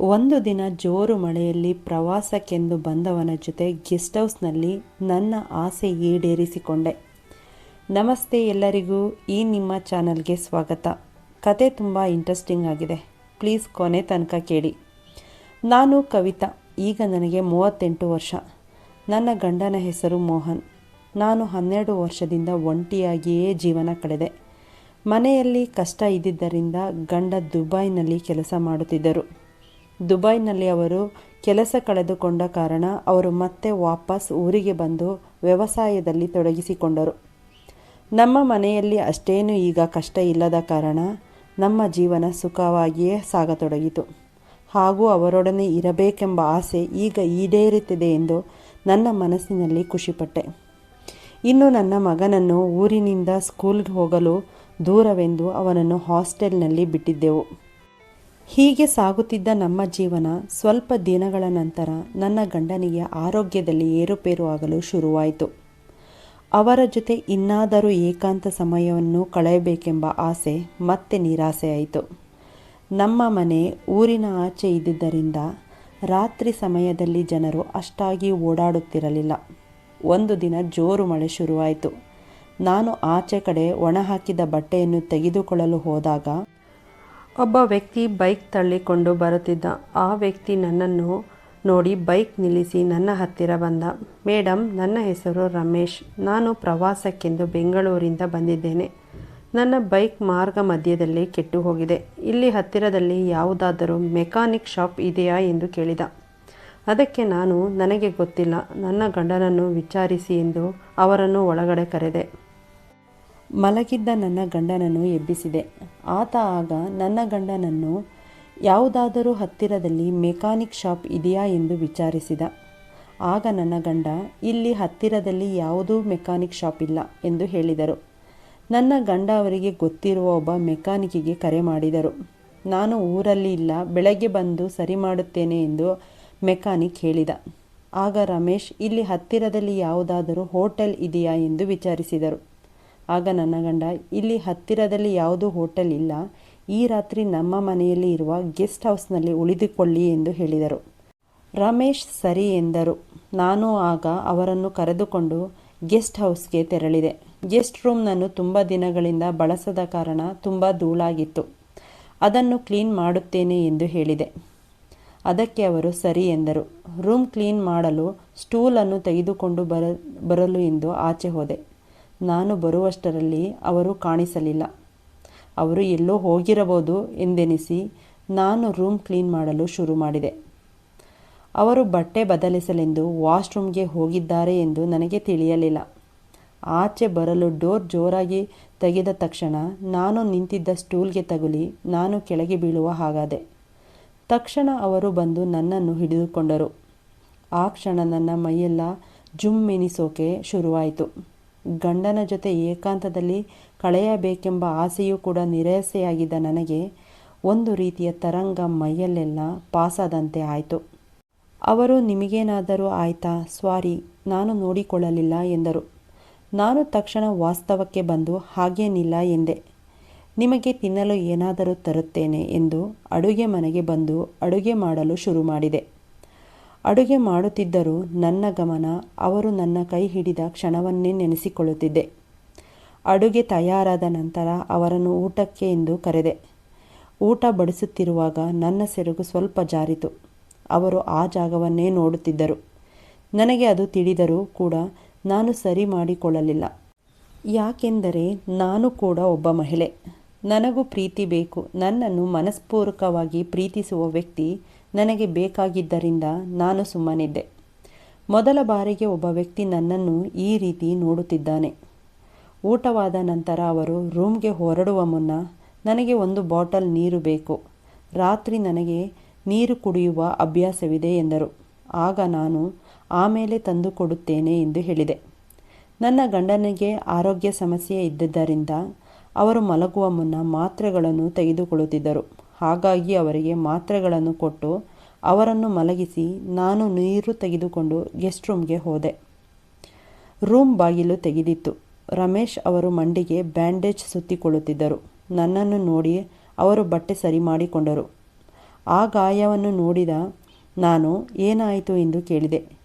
ಒಂದು ದಿನ ಜೋರು ಮಳೆಯಲ್ಲಿ ಪ್ರವಾಸಕ್ಕೆಂದು ಬಂದವನ ಜೊತೆ ಗೆಸ್ಟ್ ಹೌಸ್ನಲ್ಲಿ ನನ್ನ ಆಸೆ ಈಡೇರಿಸಿಕೊಂಡೆ. ನಮಸ್ತೆ ಎಲ್ಲರಿಗೂ, ಈ ನಿಮ್ಮ ಚಾನಲ್ಗೆ ಸ್ವಾಗತ. ಕತೆ ತುಂಬ ಇಂಟ್ರೆಸ್ಟಿಂಗ್ ಆಗಿದೆ, ಪ್ಲೀಸ್ ಕೊನೆ ತನಕ ಕೇಳಿ. ನಾನು ಕವಿತಾ, ಈಗ ನನಗೆ 38 ವರ್ಷ. ನನ್ನ ಗಂಡನ ಹೆಸರು ಮೋಹನ್. ನಾನು 12 ವರ್ಷದಿಂದ ಒಂಟಿಯಾಗಿಯೇ ಜೀವನ ಕಳೆದೆ. ಮನೆಯಲ್ಲಿ ಕಷ್ಟ ಇದ್ದಿದ್ದರಿಂದ ಗಂಡ ದುಬೈನಲ್ಲಿ ಕೆಲಸ ಮಾಡುತ್ತಿದ್ದರು. ದುಬೈನಲ್ಲಿ ಅವರು ಕೆಲಸ ಕಳೆದುಕೊಂಡ ಕಾರಣ ಅವರು ಮತ್ತೆ ವಾಪಸ್ ಊರಿಗೆ ಬಂದು ವ್ಯವಸಾಯದಲ್ಲಿ ತೊಡಗಿಸಿಕೊಂಡರು. ನಮ್ಮ ಮನೆಯಲ್ಲಿ ಅಷ್ಟೇನೂ ಈಗ ಕಷ್ಟ ಇಲ್ಲದ ಕಾರಣ ನಮ್ಮ ಜೀವನ ಸುಖವಾಗಿಯೇ ಸಾಗತೊಡಗಿತು. ಹಾಗೂ ಅವರೊಡನೆ ಇರಬೇಕೆಂಬ ಆಸೆ ಈಗ ಈಡೇರುತ್ತಿದೆ ಎಂದು ನನ್ನ ಮನಸ್ಸಿನಲ್ಲಿ ಖುಷಿಪಟ್ಟೆ. ಇನ್ನು ನನ್ನ ಮಗನನ್ನು ಊರಿನಿಂದ ಸ್ಕೂಲ್ಗೆ ಹೋಗಲು ದೂರವೆಂದು ಅವನನ್ನು ಹಾಸ್ಟೆಲ್ನಲ್ಲಿ ಬಿಟ್ಟಿದ್ದೆವು. ಹೀಗೆ ಸಾಗುತ್ತಿದ್ದ ನಮ್ಮ ಜೀವನ ಸ್ವಲ್ಪ ದಿನಗಳ ನಂತರ ನನ್ನ ಗಂಡನಿಗೆ ಆರೋಗ್ಯದಲ್ಲಿ ಏರುಪೇರು ಆಗಲು ಶುರುವಾಯಿತು. ಅವರ ಜೊತೆ ಇನ್ನಾದರೂ ಏಕಾಂತ ಸಮಯವನ್ನು ಕಳೆಯಬೇಕೆಂಬ ಆಸೆ ಮತ್ತೆ ನಿರಾಸೆಯಾಯಿತು. ನಮ್ಮ ಮನೆ ಊರಿನ ಆಚೆ ಇದ್ದುದರಿಂದ ರಾತ್ರಿ ಸಮಯದಲ್ಲಿ ಜನರು ಅಷ್ಟಾಗಿ ಓಡಾಡುತ್ತಿರಲಿಲ್ಲ. ಒಂದು ದಿನ ಜೋರು ಮಳೆ ಶುರುವಾಯಿತು. ನಾನು ಆಚೆ ಕಡೆ ಒಣಹಾಕಿದ ಬಟ್ಟೆಯನ್ನು ತೆಗೆದುಕೊಳ್ಳಲು ಹೋದಾಗ ಒಬ್ಬ ವ್ಯಕ್ತಿ ಬೈಕ್ ತಳ್ಳಿಕೊಂಡು ಬರುತ್ತಿದ್ದ. ಆ ವ್ಯಕ್ತಿ ನನ್ನನ್ನು ನೋಡಿ ಬೈಕ್ ನಿಲ್ಲಿಸಿ ನನ್ನ ಹತ್ತಿರ ಬಂದ. ಮೇಡಮ್, ನನ್ನ ಹೆಸರು ರಮೇಶ್. ನಾನು ಪ್ರವಾಸಕ್ಕೆಂದು ಬೆಂಗಳೂರಿಂದ ಬಂದಿದ್ದೇನೆ. ನನ್ನ ಬೈಕ್ ಮಾರ್ಗ ಮಧ್ಯದಲ್ಲೇ ಕೆಟ್ಟು ಹೋಗಿದೆ. ಇಲ್ಲಿ ಹತ್ತಿರದಲ್ಲಿ ಯಾವುದಾದರೂ ಮೆಕ್ಯಾನಿಕ್ ಶಾಪ್ ಇದೆಯಾ ಎಂದು ಕೇಳಿದ. ಅದಕ್ಕೆ ನಾನು, ನನಗೆ ಗೊತ್ತಿಲ್ಲ, ನನ್ನ ಗಂಡನನ್ನು ವಿಚಾರಿಸಿ ಎಂದು ಅವರನ್ನು ಒಳಗಡೆ ಕರೆದೆ. ಮಲಗಿದ್ದ ನನ್ನ ಗಂಡನನ್ನು ಎಬ್ಬಿಸಿದೆ. ಆತ ಆಗ ನನ್ನ ಗಂಡನನ್ನು ಯಾವುದಾದರೂ ಹತ್ತಿರದಲ್ಲಿ ಮೆಕ್ಯಾನಿಕ್ ಶಾಪ್ ಇದೆಯಾ ಎಂದು ವಿಚಾರಿಸಿದ. ಆಗ ನನ್ನ ಗಂಡ, ಇಲ್ಲಿ ಹತ್ತಿರದಲ್ಲಿ ಯಾವುದೂ ಮೆಕ್ಯಾನಿಕ್ ಶಾಪ್ ಇಲ್ಲ ಎಂದು ಹೇಳಿದರು. ನನ್ನ ಗಂಡ ಅವರಿಗೆ ಗೊತ್ತಿರುವ ಒಬ್ಬ ಮೆಕ್ಯಾನಿಕ್ಕಿಗೆ ಕರೆ ಮಾಡಿದರು. ನಾನು ಊರಲ್ಲಿ ಇಲ್ಲ, ಬೆಳಗ್ಗೆ ಬಂದು ಸರಿ ಮಾಡುತ್ತೇನೆ ಎಂದು ಮೆಕ್ಯಾನಿಕ್ ಹೇಳಿದ. ಆಗ ರಮೇಶ್, ಇಲ್ಲಿ ಹತ್ತಿರದಲ್ಲಿ ಯಾವುದಾದರೂ ಹೋಟೆಲ್ ಇದೆಯಾ ಎಂದು ವಿಚಾರಿಸಿದರು. ಆಗ ನನ್ನ ಗಂಡ, ಇಲ್ಲಿ ಹತ್ತಿರದಲ್ಲಿ ಯಾವುದೂ ಹೋಟೆಲ್ ಇಲ್ಲ, ಈ ರಾತ್ರಿ ನಮ್ಮ ಮನೆಯಲ್ಲಿ ಇರುವ ಗೆಸ್ಟ್ ಹೌಸ್ನಲ್ಲಿ ಉಳಿದುಕೊಳ್ಳಿ ಎಂದು ಹೇಳಿದರು. ರಮೇಶ್ ಸರಿ ಎಂದರು. ನಾನು ಆಗ ಅವರನ್ನು ಕರೆದುಕೊಂಡು ಗೆಸ್ಟ್ ಹೌಸ್ಗೆ ತೆರಳಿದೆ. ಗೆಸ್ಟ್ ರೂಮ್ನನ್ನು ತುಂಬ ದಿನಗಳಿಂದ ಬಳಸದ ಕಾರಣ ತುಂಬ ಧೂಳಾಗಿತ್ತು. ಅದನ್ನು ಕ್ಲೀನ್ ಮಾಡುತ್ತೇನೆ ಎಂದು ಹೇಳಿದೆ. ಅದಕ್ಕೆ ಅವರು ಸರಿ ಎಂದರು. ರೂಮ್ ಕ್ಲೀನ್ ಮಾಡಲು ಸ್ಟೂಲನ್ನು ತೆಗೆದುಕೊಂಡು ಬರಲು ಎಂದು ಆಚೆ ಹೋದೆ. ನಾನು ಬರುವಷ್ಟರಲ್ಲಿ ಅವರು ಕಾಣಿಸಲಿಲ್ಲ. ಅವರು ಎಲ್ಲೋ ಹೋಗಿರಬಹುದು ಎಂದೆನಿಸಿ ನಾನು ರೂಮ್ ಕ್ಲೀನ್ ಮಾಡಲು ಶುರು ಮಾಡಿದೆ. ಅವರು ಬಟ್ಟೆ ಬದಲಿಸಲೆಂದು ವಾಶ್ರೂಮ್ಗೆ ಹೋಗಿದ್ದಾರೆ ಎಂದು ನನಗೆ ತಿಳಿಯಲಿಲ್ಲ. ಆಚೆ ಬರಲು ಡೋರ್ ಜೋರಾಗಿ ತೆಗೆದ ತಕ್ಷಣ ನಾನು ನಿಂತಿದ್ದ ಸ್ಟೂಲ್ಗೆ ತಗುಲಿ ನಾನು ಕೆಳಗೆ ಬೀಳುವ ಹಾಗಾದೆ. ತಕ್ಷಣ ಅವರು ಬಂದು ನನ್ನನ್ನು ಹಿಡಿದುಕೊಂಡರು. ಆ ಕ್ಷಣ ನನ್ನ ಮೈಯೆಲ್ಲ ಜುಮ್ಮೆನಿಸೋಕೆ ಶುರುವಾಯಿತು. ಗಂಡನ ಜೊತೆ ಏಕಾಂತದಲ್ಲಿ ಕಳೆಯಬೇಕೆಂಬ ಆಸೆಯೂ ಕೂಡ ನಿರಾಸೆಯಾಗಿದ್ದ ನನಗೆ ಒಂದು ರೀತಿಯ ತರಂಗ ಮೈಯಲ್ಲೆಲ್ಲ ಪಾಸಾದಂತೆ ಆಯಿತು. ಅವರು, ನಿಮಗೇನಾದರೂ ಆಯಿತಾ? ಸಾರಿ, ನಾನು ನೋಡಿಕೊಳ್ಳಲಿಲ್ಲ ಎಂದರು. ನಾನು ತಕ್ಷಣ ವಾಸ್ತವಕ್ಕೆ ಬಂದು ಹಾಗೇನಿಲ್ಲ ಎಂದೆ. ನಿಮಗೆ ತಿನ್ನಲು ಏನಾದರೂ ತರುತ್ತೇನೆ ಎಂದು ಅಡುಗೆ ಮನೆಗೆ ಬಂದು ಅಡುಗೆ ಮಾಡಲು ಶುರು ಮಾಡಿದೆ. ಅಡುಗೆ ಮಾಡುತ್ತಿದ್ದರೂ ನನ್ನ ಗಮನ ಅವರು ನನ್ನ ಕೈ ಹಿಡಿದ ಕ್ಷಣವನ್ನೇ ನೆನೆಸಿಕೊಳ್ಳುತ್ತಿದ್ದೆ. ಅಡುಗೆ ತಯಾರಾದ ನಂತರ ಅವರನ್ನು ಊಟಕ್ಕೆ ಎಂದು ಕರೆದೆ. ಊಟ ಬಡಿಸುತ್ತಿರುವಾಗ ನನ್ನ ಸೆರಗು ಸ್ವಲ್ಪ ಜಾರಿತು. ಅವರು ಆ ಜಾಗವನ್ನೇ ನೋಡುತ್ತಿದ್ದರು. ನನಗೆ ಅದು ತಿಳಿದರೂ ಕೂಡ ನಾನು ಸರಿ ಮಾಡಿಕೊಳ್ಳಲಿಲ್ಲ. ಯಾಕೆಂದರೆ ನಾನು ಕೂಡ ಒಬ್ಬ ಮಹಿಳೆ. ನನಗೂ ಪ್ರೀತಿ ಬೇಕು. ನನ್ನನ್ನು ಮನಸ್ಪೂರ್ವಕವಾಗಿ ಪ್ರೀತಿಸುವ ವ್ಯಕ್ತಿ ನನಗೆ ಬೇಕಾಗಿದ್ದರಿಂದ ನಾನು ಸುಮ್ಮನಿದ್ದೆ. ಮೊದಲ ಬಾರಿಗೆ ಒಬ್ಬ ವ್ಯಕ್ತಿ ನನ್ನನ್ನು ಈ ರೀತಿ ನೋಡುತ್ತಿದ್ದಾನೆ. ಊಟವಾದ ನಂತರ ಅವರು ರೂಮ್ಗೆ ಹೊರಡುವ ಮುನ್ನ, ನನಗೆ 1 ಬಾಟಲ್ ನೀರು ಬೇಕು, ರಾತ್ರಿ ನನಗೆ ನೀರು ಕುಡಿಯುವ ಅಭ್ಯಾಸವಿದೆ ಎಂದರು. ಆಗ ನಾನು, ಆಮೇಲೆ ತಂದು ಕೊಡುತ್ತೇನೆ ಎಂದು ಹೇಳಿದೆ. ನನ್ನ ಗಂಡನಿಗೆ ಆರೋಗ್ಯ ಸಮಸ್ಯೆ ಇದ್ದುದರಿಂದ ಅವರು ಮಲಗುವ ಮುನ್ನ ಮಾತ್ರೆಗಳನ್ನು ತೆಗೆದುಕೊಳ್ಳುತ್ತಿದ್ದರು. ಹಾಗಾಗಿ ಅವರಿಗೆ ಮಾತ್ರೆಗಳನ್ನು ಕೊಟ್ಟು ಅವರನ್ನು ಮಲಗಿಸಿ ನಾನು ನೀರು ತೆಗೆದುಕೊಂಡು ಗೆಸ್ಟ್ ರೂಮ್ಗೆ ಹೋದೆ. ರೂಮ್ ಬಾಗಿಲು ತೆಗೆದಿತ್ತು. ರಮೇಶ್ ಅವರು ಮಂಡಿಗೆ ಬ್ಯಾಂಡೇಜ್ ಸುತ್ತಿಕೊಳ್ಳುತ್ತಿದ್ದರು. ನನ್ನನ್ನು ನೋಡಿ ಅವರು ಬಟ್ಟೆ ಸರಿ ಮಾಡಿಕೊಂಡರು. ಆ ಗಾಯವನ್ನು ನೋಡಿದ ನಾನು ಏನಾಯಿತು ಎಂದು ಕೇಳಿದೆ.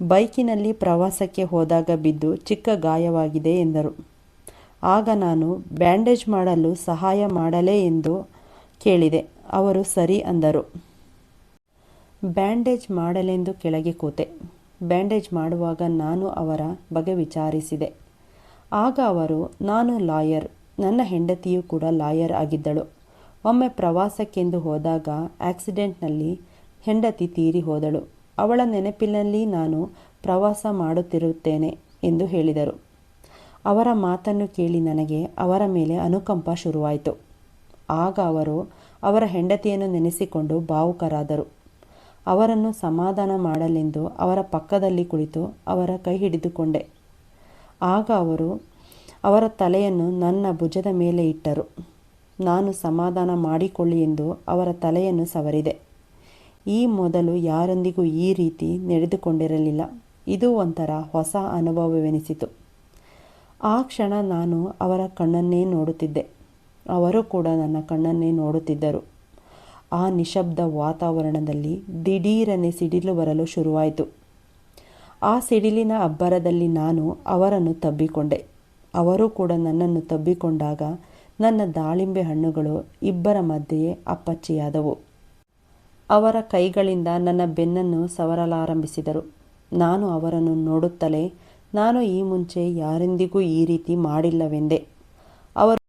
ಬೈಕಿನಲ್ಲಿ ಪ್ರವಾಸಕ್ಕೆ ಹೋದಾಗ ಬಿದ್ದು ಚಿಕ್ಕ ಗಾಯವಾಗಿದೆ ಎಂದರು. ಆಗ ನಾನು ಬ್ಯಾಂಡೇಜ್ ಮಾಡಲು ಸಹಾಯ ಮಾಡಲೇ ಎಂದು ಕೇಳಿದೆ. ಅವರು ಸರಿ ಅಂದರು. ಬ್ಯಾಂಡೇಜ್ ಮಾಡಲೆಂದು ಕೆಳಗೆ ಕೂತೆ. ಬ್ಯಾಂಡೇಜ್ ಮಾಡುವಾಗ ನಾನು ಅವರ ಬಗ್ಗೆ ವಿಚಾರಿಸಿದೆ. ಆಗ ಅವರು, ನಾನು ಲಾಯರ್, ನನ್ನ ಹೆಂಡತಿಯೂ ಕೂಡ ಲಾಯರ್ ಆಗಿದ್ದಳು. ಒಮ್ಮೆ ಪ್ರವಾಸಕ್ಕೆಂದು ಹೋದಾಗ ಆಕ್ಸಿಡೆಂಟ್ನಲ್ಲಿ ಹೆಂಡತಿ ತೀರಿ ಹೋದಳು. ಅವಳ ನೆನಪಿನಲ್ಲಿ ನಾನು ಪ್ರವಾಸ ಮಾಡುತ್ತಿರುತ್ತೇನೆ ಎಂದು ಹೇಳಿದರು. ಅವರ ಮಾತನ್ನು ಕೇಳಿ ನನಗೆ ಅವರ ಮೇಲೆ ಅನುಕಂಪ ಶುರುವಾಯಿತು. ಆಗ ಅವರು ಅವರ ಹೆಂಡತಿಯನ್ನು ನೆನೆಸಿಕೊಂಡು ಭಾವುಕರಾದರು. ಅವರನ್ನು ಸಮಾಧಾನ ಮಾಡಲೆಂದು ಅವರ ಪಕ್ಕದಲ್ಲಿ ಕುಳಿತು ಅವರ ಕೈ ಹಿಡಿದುಕೊಂಡೆ. ಆಗ ಅವರು ಅವರ ತಲೆಯನ್ನು ನನ್ನ ಭುಜದ ಮೇಲೆ ಇಟ್ಟರು. ನಾನು ಸಮಾಧಾನ ಮಾಡಿಕೊಳ್ಳಿ ಎಂದು ಅವರ ತಲೆಯನ್ನು ಸವರಿದೆ. ಈ ಮೊದಲು ಯಾರೊಂದಿಗೂ ಈ ರೀತಿ ನಡೆದುಕೊಂಡಿರಲಿಲ್ಲ. ಇದು ಒಂಥರ ಹೊಸ ಅನುಭವವೆನಿಸಿತು. ಆ ಕ್ಷಣ ನಾನು ಅವರ ಕಣ್ಣನ್ನೇ ನೋಡುತ್ತಿದ್ದೆ. ಅವರು ಕೂಡ ನನ್ನ ಕಣ್ಣನ್ನೇ ನೋಡುತ್ತಿದ್ದರು. ಆ ನಿಶಬ್ದ ವಾತಾವರಣದಲ್ಲಿ ದಿಢೀರನೆ ಸಿಡಿಲು ಬರಲು ಶುರುವಾಯಿತು. ಆ ಸಿಡಿಲಿನ ಅಬ್ಬರದಲ್ಲಿ ನಾನು ಅವರನ್ನು ತಬ್ಬಿಕೊಂಡೆ. ಅವರು ಕೂಡ ನನ್ನನ್ನು ತಬ್ಬಿಕೊಂಡಾಗ ನನ್ನ ದಾಳಿಂಬೆ ಹಣ್ಣುಗಳು ಇಬ್ಬರ ಮಧ್ಯೆಯೇ ಅಪ್ಪಚ್ಚಿಯಾದವು. ಅವರ ಕೈಗಳಿಂದ ನನ್ನ ಬೆನ್ನನ್ನು ಸವರಲಾರಂಭಿಸಿದರು. ನಾನು ಅವರನ್ನು ನೋಡುತ್ತಲೇ, ನಾನು ಈ ಮುಂಚೆ ಯಾರೊಂದಿಗೂ ಈ ರೀತಿ ಮಾಡಿಲ್ಲವೆಂದೆ. ಅವರು